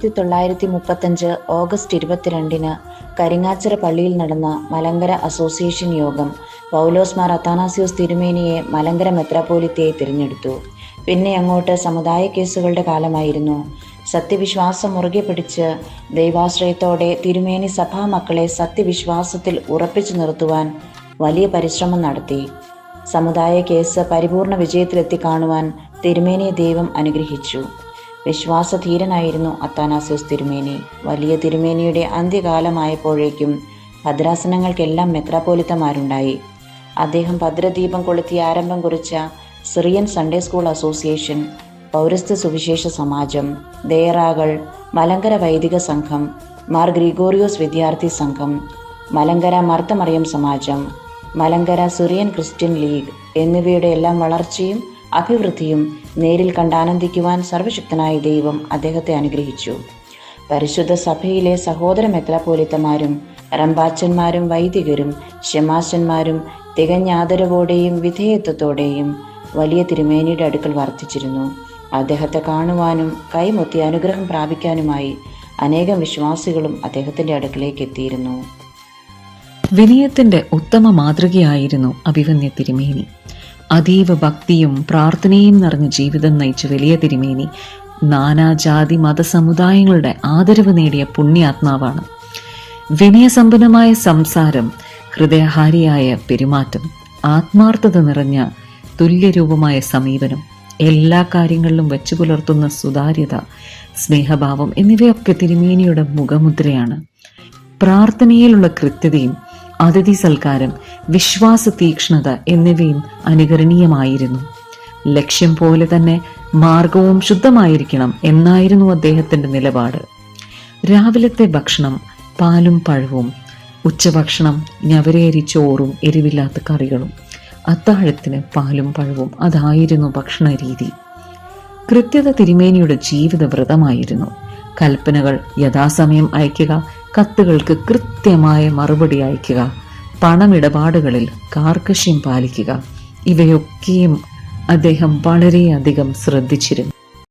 1935 August 22 Karingachira പള്ളിയിൽ നടന്ന Malankara association യോഗം പൗലോസ് മാർ അത്താനാസ്യോസ് തിരുമേനിയെ മലങ്കര മെത്രാപ്പോലീത്തയായി തിരഞ്ഞെടുത്തു. പിന്നെ അങ്ങോട്ട് സമുദായ കേസുകളുടെ കാലമായിരുന്നു. സത്യവിശ്വാസം മുറുകെ പിടിച്ച് ദൈവാശ്രയത്തോടെ തിരുമേനി സഭാമക്കളെ സത്യവിശ്വാസത്തിൽ ഉറപ്പിച്ചു നിർത്തുവാൻ വലിയ പരിശ്രമം നടത്തി. സമുദായ കേസ് പരിപൂർണ വിജയത്തിലെത്തി കാണുവാൻ തിരുമേനിയെ ദൈവം അനുഗ്രഹിച്ചു. വിശ്വാസധീരനായിരുന്നു അത്താനാസ്യോസ് തിരുമേനി. വലിയ തിരുമേനിയുടെ അന്ത്യകാലമായപ്പോഴേക്കും ഭദ്രാസനങ്ങൾക്കെല്ലാം മെത്രാപ്പോലിത്തമാരുണ്ടായി. അദ്ദേഹം ഭദ്രദീപം കൊളുത്തി ആരംഭം കുറിച്ച സിറിയൻ സൺഡേ സ്കൂൾ അസോസിയേഷൻ, പൗരസ്ത്യ സുവിശേഷ സമാജം, ദേറാകൾ, മലങ്കര വൈദിക സംഘം, മാർ ഗ്രിഗോറിയോസ് വിദ്യാർത്ഥി സംഘം, മലങ്കര മർത്തമറിയം സമാജം, മലങ്കര സിറിയൻ ക്രിസ്ത്യൻ ലീഗ് എന്നിവയുടെ എല്ലാം വളർച്ചയും അഭിവൃദ്ധിയും നേരിൽ കണ്ടാനന്ദിക്കുവാൻ സർവശക്തനായ ദൈവം അദ്ദേഹത്തെ അനുഗ്രഹിച്ചു. പരിശുദ്ധ സഭയിലെ സഹോദര മെത്രാപ്പോലിത്തമാരും റമ്പാച്ചന്മാരും വൈദികരും ശമാശന്മാരും തികഞ്ഞ ആദരവോടെയും വിധേയത്വത്തോടെയും വലിയ തിരുമേനിയുടെ അടുക്കൽ വർത്തിച്ചിരുന്നു. അദ്ദേഹത്തെ കാണുവാനും കൈമുത്തി അനുഗ്രഹം പ്രാപിക്കാനുമായി അനേകം വിശ്വാസികളും അദ്ദേഹത്തിൻ്റെ അടുക്കലേക്ക് എത്തിയിരുന്നു. വിനയത്തിന്റെ ഉത്തമ മാതൃകയായിരുന്നു അഭിവന്യ തിരുമേനി. അതീവ ഭക്തിയും പ്രാർത്ഥനയും നിറഞ്ഞ ജീവിതം നയിച്ച വലിയ തിരുമേനി നാനാജാതി മതസമുദായങ്ങളുടെ ആദരവ് നേടിയ പുണ്യാത്മാവാണ്. വിനയസമ്പന്നമായ സംസാരം, ഹൃദയഹാരിയായ പെരുമാറ്റം, ആത്മാർത്ഥത നിറഞ്ഞ തുല്യരൂപമായ സമീപനം, എല്ലാ കാര്യങ്ങളിലും വെച്ചു പുലർത്തുന്ന സുതാര്യത, സ്നേഹഭാവം എന്നിവയൊക്കെ തിരുമേനിയുടെ മുഖമുദ്രയാണ്. പ്രാർത്ഥനയിലുള്ള കൃത്യതയും അതിഥി സൽക്കാരം, വിശ്വാസ തീക്ഷ്ണത എന്നിവയും അനുകരണീയമായിരുന്നു. ലക്ഷ്യം പോലെ തന്നെ മാർഗവും ശുദ്ധമായിരിക്കണം എന്നായിരുന്നു അദ്ദേഹത്തിന്റെ നിലപാട്. രാവിലത്തെ ഭക്ഷണം പാലും പഴവും, ഉച്ചഭക്ഷണം ഞവരേരി ചോറും എരിവില്ലാത്ത കറികളും, അത്താഴത്തിന് പാലും പഴവും, അതായിരുന്നു ഭക്ഷണ രീതി. കൃത്യത തിരുമേനിയുടെ ജീവിത വ്രതമായിരുന്നു. കൽപ്പനകൾ യഥാസമയം അയക്കുക, കത്തുകൾക്ക് കൃത്യമായ മറുപടി അയക്കുക, പണമിടപാടുകളിൽ കാർക്കശ്യം പാലിക്കുക, ഇവയൊക്കെയും അദ്ദേഹം വളരെയധികം ശ്രദ്ധിച്ചിരുന്നു.